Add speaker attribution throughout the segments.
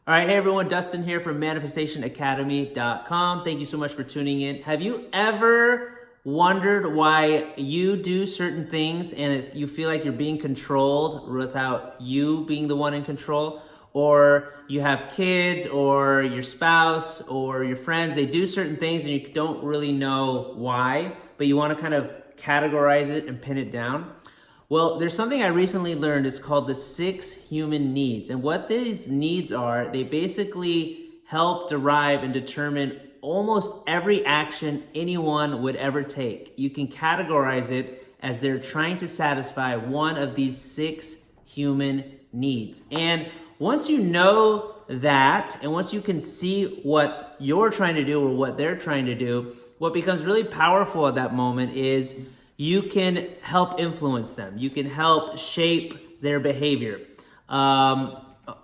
Speaker 1: All right, hey everyone, Dustin here from manifestationacademy.com. Thank you so much for tuning in. Have you ever wondered why you do certain things and you feel like you're being controlled without you being the one in control? Or you have kids or your spouse or your friends, they do certain things and you don't really know why, but you want to kind of categorize it and pin it down? Well, there's something I recently learned. It's called the 6 human needs. And what these needs are, they basically help derive and determine almost every action anyone would ever take. You can categorize it as they're trying to satisfy one of these 6 human needs. And once you know that, and once you can see what you're trying to do or what they're trying to do, what becomes really powerful at that moment is you can help influence them. You can help shape their behavior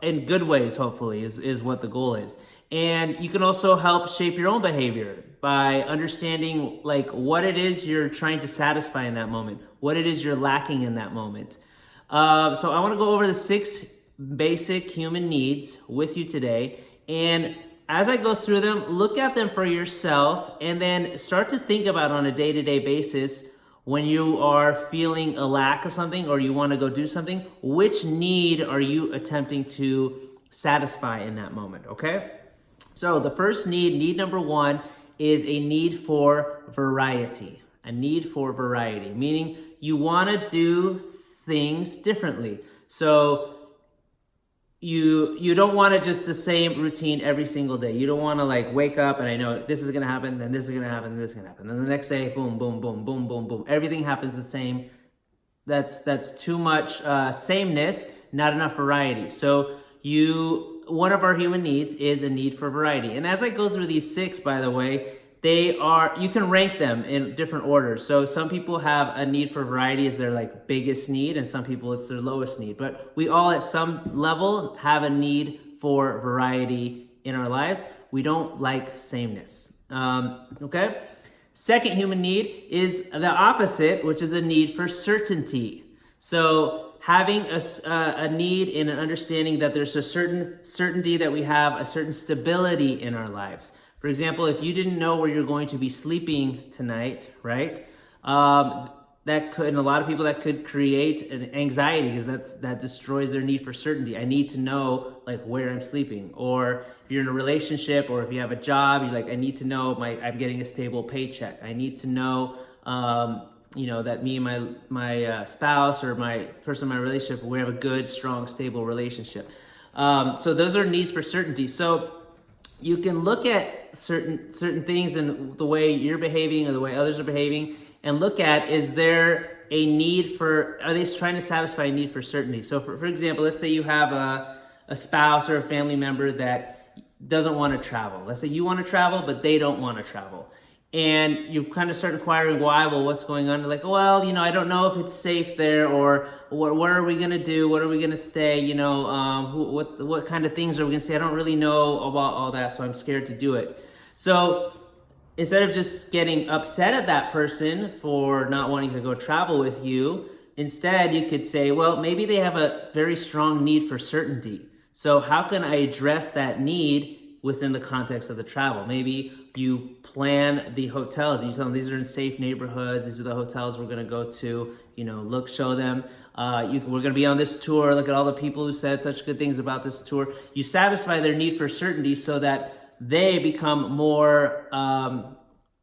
Speaker 1: in good ways, hopefully, is what the goal is. And you can also help shape your own behavior by understanding like what it is you're trying to satisfy in that moment, what it is you're lacking in that moment. So I want to go over the 6 basic human needs with you today. And as I go through them, look at them for yourself and then start to think about on a day-to-day basis when you are feeling a lack of something or you want to go do something, which need are you attempting to satisfy in that moment, okay? So the first need number 1, is a need for variety. A need for variety, meaning you want to do things differently. So you don't want to just the same routine every single day. You don't want to like wake up and I know this is going to happen, then this is going to happen, then this is going to happen. Then the next day, boom, boom, boom, boom, boom, boom. Everything happens the same. That's too much sameness, not enough variety. So one of our human needs is a need for variety. And as I go through these 6, by the way, you can rank them in different orders. So some people have a need for variety as their like biggest need, and some people it's their lowest need. But we all at some level have a need for variety in our lives. We don't like sameness. Okay? Second human need is the opposite, which is a need for certainty. So having a need and an understanding that there's a certain certainty that we have, a certain stability in our lives. For example, if you didn't know where you're going to be sleeping tonight, right? That could, and a lot of people that could create an anxiety because that destroys their need for certainty. I need to know like where I'm sleeping. Or if you're in a relationship or if you have a job, you're like, I need to know I'm getting a stable paycheck. I need to know, that me and my spouse or my person in my relationship, we have a good, strong, stable relationship. So those are needs for certainty. So you can look at certain things and the way you're behaving or the way others are behaving and look at, is there a need are they trying to satisfy a need for certainty? So for example, let's say you have a spouse or a family member that doesn't want to travel. Let's say you want to travel, but they don't want to travel. And you kind of start inquiring why, well, what's going on? They're like, well, I don't know if it's safe there, or what are we going to do? What are we going to stay? What kind of things are we going to say? I don't really know about all that, so I'm scared to do it. So instead of just getting upset at that person for not wanting to go travel with you, instead you could say, well, maybe they have a very strong need for certainty. So how can I address that need within the context of the travel? Maybe you plan the hotels. You tell them these are in safe neighborhoods. These are the hotels we're going to go to. Show them. We're going to be on this tour. Look at all the people who said such good things about this tour. You satisfy their need for certainty so that they become more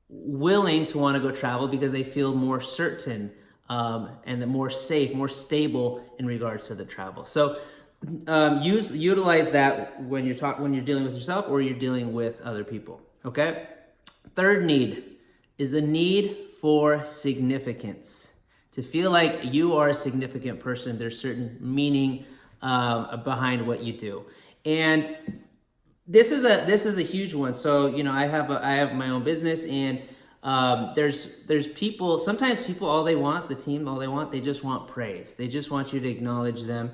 Speaker 1: willing to want to go travel because they feel more certain and the more safe, more stable in regards to the travel. So utilize that when you're dealing with yourself or you're dealing with other people. Okay. Third need is the need for significance. To feel like you are a significant person, there's certain meaning behind what you do, and this is a huge one. So I have my own business, and there's people. Sometimes people all they want, they just want praise. They just want you to acknowledge them.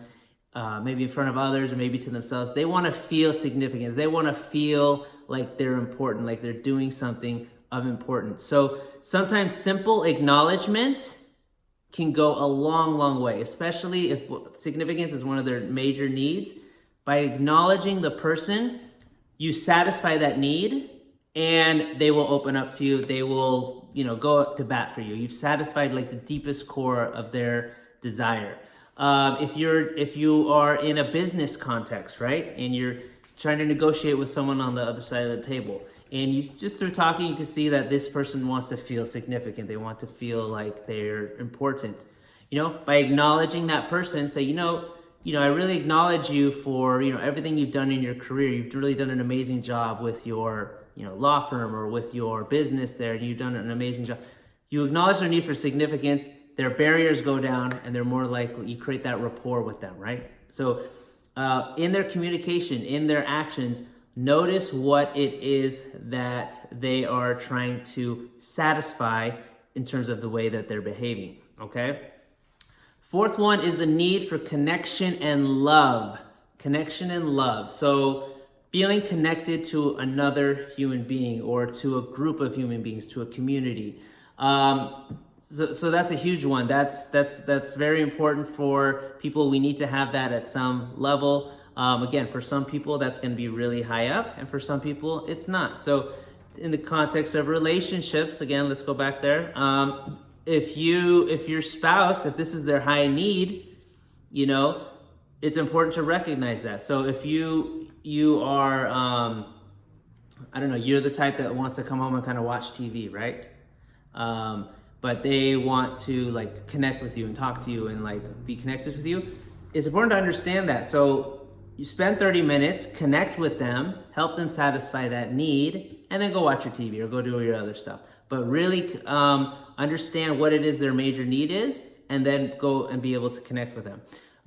Speaker 1: Maybe in front of others or maybe to themselves. They want to feel significant. They want to feel like they're important, like they're doing something of importance. So sometimes simple acknowledgement can go a long, long way, especially if significance is one of their major needs. By acknowledging the person, you satisfy that need, and they will open up to you. They will, go up to bat for you. You've satisfied like the deepest core of their desire. If you are in a business context, right, and you're trying to negotiate with someone on the other side of the table, and you just through talking, you can see that this person wants to feel significant. They want to feel like they're important. By acknowledging that person, say, I really acknowledge you for, everything you've done in your career. You've really done an amazing job with your, law firm or with your business there, and you've done an amazing job. You acknowledge their need for significance, their barriers go down, and they're more likely, you create that rapport with them, right? So in their communication, in their actions, notice what it is that they are trying to satisfy in terms of the way that they're behaving, okay? Fourth one is the need for connection and love. Connection and love. So feeling connected to another human being or to a group of human beings, to a community. So that's a huge one. That's very important for people. We need to have that at some level. Again, for some people, that's going to be really high up, and for some people, it's not. So in the context of relationships, again, let's go back there. If your spouse, if this is their high need, it's important to recognize that. So if you are, you're the type that wants to come home and kind of watch TV, right? But they want to like connect with you and talk to you and like be connected with you. It's important to understand that. So you spend 30 minutes, connect with them, help them satisfy that need, and then go watch your TV or go do your other stuff. But really understand what it is their major need is, and then go and be able to connect with them.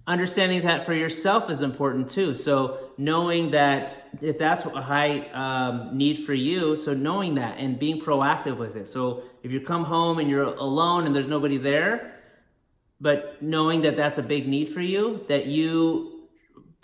Speaker 1: Understanding that for yourself is important too. So knowing that if that's a high need for you, so knowing that and being proactive with it. So if you come home and you're alone and there's nobody there, but knowing that that's a big need for you, that you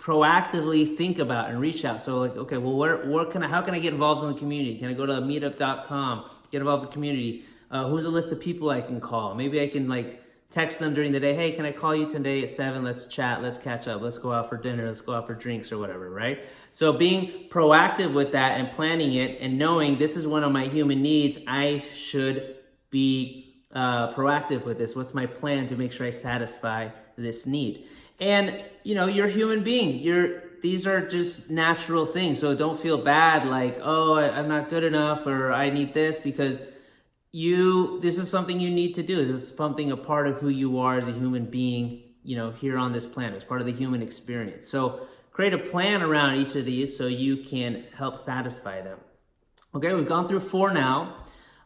Speaker 1: proactively think about and reach out. So like, okay, well, how can I get involved in the community? Can I go to meetup.com, get involved in the community? Who's a list of people I can call? Maybe I can text them during the day. Hey, can I call you today at 7? Let's chat, let's catch up, let's go out for dinner, let's go out for drinks or whatever, right? So being proactive with that and planning it and knowing this is one of my human needs, I should be proactive with this. What's my plan to make sure I satisfy this need? And you're a human being. These are just natural things. So don't feel bad like, oh, I'm not good enough or I need this, because this is something you need to do. This is something a part of who you are as a human being, here on this planet. It's part of the human experience. So create a plan around each of these so you can help satisfy them. Okay, we've gone through 4 now.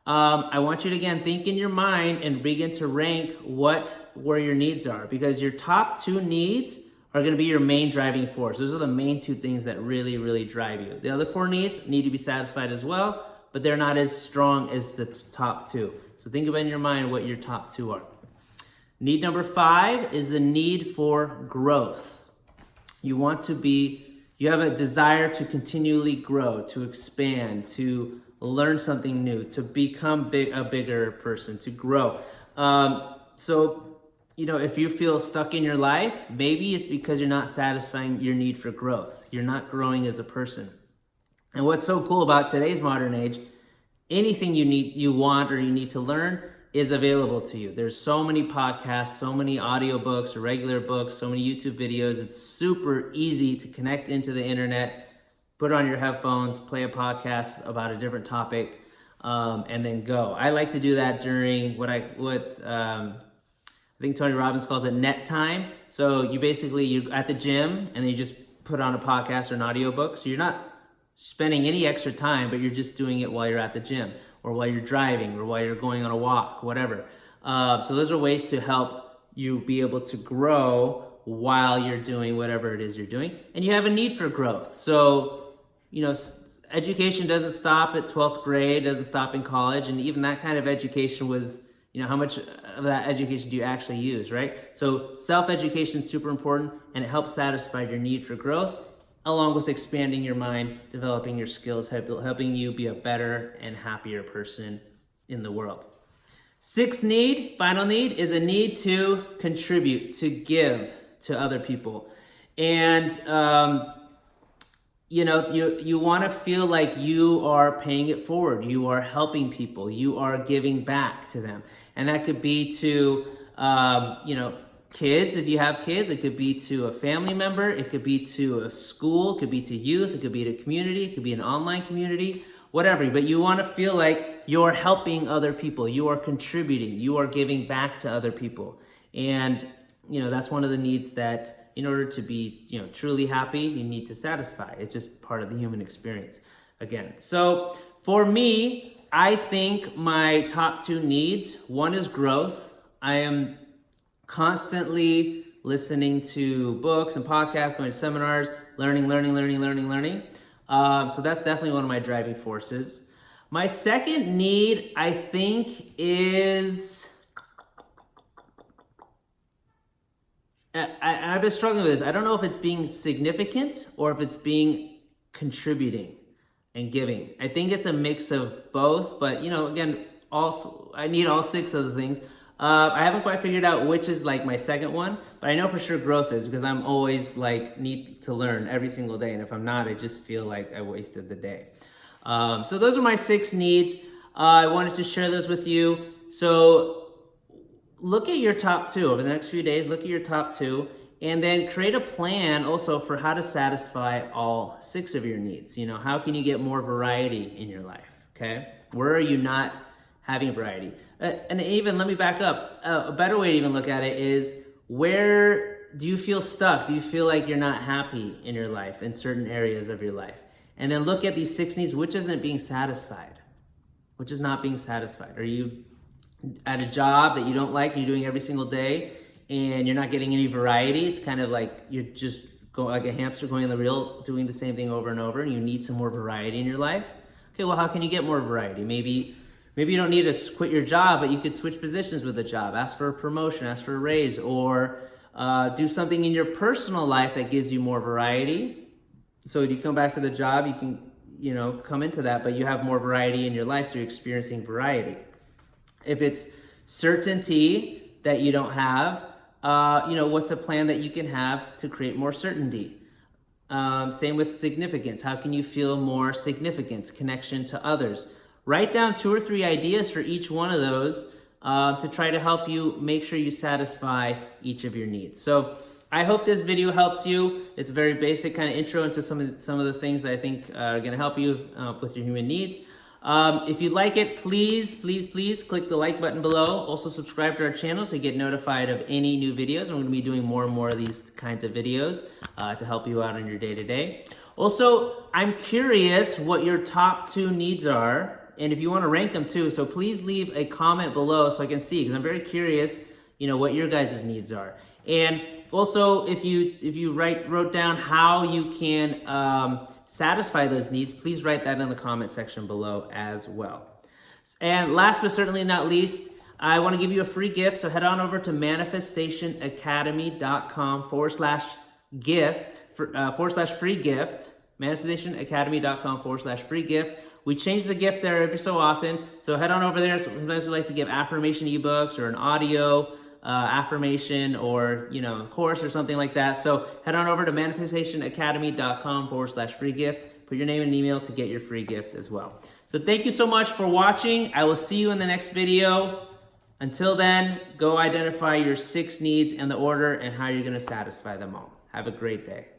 Speaker 1: I want you to, again, think in your mind and begin to rank where your needs are, because your top 2 needs are going to be your main driving force. Those are the main 2 things that really, really drive you. The other 4 needs need to be satisfied as well, but they're not as strong as the top 2. So think about in your mind what your top 2 are. Need number 5 is the need for growth. You have a desire to continually grow, to expand, to learn something new, to become a bigger person, to grow. If you feel stuck in your life, maybe it's because you're not satisfying your need for growth. You're not growing as a person. And what's so cool about today's modern age, anything you want or you need to learn is available to you. There's so many podcasts, so many audiobooks or regular books, so many YouTube videos. It's super easy to connect into the internet, put on your headphones, play a podcast about a different topic, and then go. I like to do that during what I think Tony Robbins calls it net time. So you're at the gym and then you just put on a podcast or an audiobook. So you're not spending any extra time, but you're just doing it while you're at the gym or while you're driving or while you're going on a walk, whatever. So those are ways to help you be able to grow while you're doing whatever it is you're doing. And you have a need for growth. So, education doesn't stop at 12th grade, doesn't stop in college. And even that kind of education was, how much of that education do you actually use, right? So self-education is super important, and it helps satisfy your need for growth, along with expanding your mind, developing your skills, helping you be a better and happier person in the world. 6th final need, is a need to contribute, to give to other people. And you want to feel like you are paying it forward, you are helping people, you are giving back to them. And that could be to kids, if you have kids. It could be to a family member, it could be to a school, it could be to youth, it could be to community, it could be an online community, whatever. But you want to feel like you're helping other people, you are contributing, you are giving back to other people. And that's one of the needs that, in order to be truly happy, you need to satisfy. It's just part of the human experience again. So for me, I think my top two needs, one is growth. I am constantly listening to books and podcasts, going to seminars, learning. So that's definitely one of my driving forces. My second need, I think, is, I've been struggling with this. I don't know if it's being significant or if it's being contributing and giving. I think it's a mix of both, but again, also I need all six of the things. I haven't quite figured out which is like my second one, but I know for sure growth is, because I'm always need to learn every single day. And if I'm not, I just feel like I wasted the day. So those are my 6 needs. I wanted to share those with you. So look at your top 2 over the next few days. Look at your top 2, and then create a plan also for how to satisfy all 6 of your needs. How can you get more variety in your life? Okay, where are you not having variety? And even let me back up. A better way to even look at it is, where do you feel stuck? Do you feel like you're not happy in your life, in certain areas of your life? And then look at these 6 needs. Which isn't being satisfied? Which is not being satisfied? Are you at a job that you don't like, you're doing every single day, and you're not getting any variety? It's kind of like you're just going like a hamster going on the wheel, doing the same thing over and over, and you need some more variety in your life. Okay, well, how can you get more variety? Maybe you don't need to quit your job, but you could switch positions with a job, ask for a promotion, ask for a raise, or do something in your personal life that gives you more variety. So when you come back to the job, you can come into that, but you have more variety in your life, so you're experiencing variety. If it's certainty that you don't have, what's a plan that you can have to create more certainty? Same with significance. How can you feel more significance, connection to others? Write down 2 or 3 ideas for each one of those to try to help you make sure you satisfy each of your needs. So I hope this video helps you. It's a very basic kind of intro into some of the things that I think are going to help you with your human needs. If you like it, please click the like button below. Also subscribe to our channel so you get notified of any new videos. I'm going to be doing more and more of these kinds of videos to help you out on your day-to-day. Also, I'm curious what your top 2 needs are, and if you want to rank them too. So please leave a comment below so I can see, because I'm very curious, what your guys' needs are. And also, if you wrote down how you can satisfy those needs, please write that in the comment section below as well. And last but certainly not least, I want to give you a free gift. So head on over to manifestationacademy.com/gift /free gift. manifestationacademy.com/free gift. We change the gift there every so often. So head on over there. Sometimes we like to give affirmation ebooks or an audio affirmation, or a course or something like that. So head on over to manifestationacademy.com/free gift. Put your name and email to get your free gift as well. So thank you so much for watching. I will see you in the next video. Until then, go identify your 6 needs and the order and how you're going to satisfy them all. Have a great day.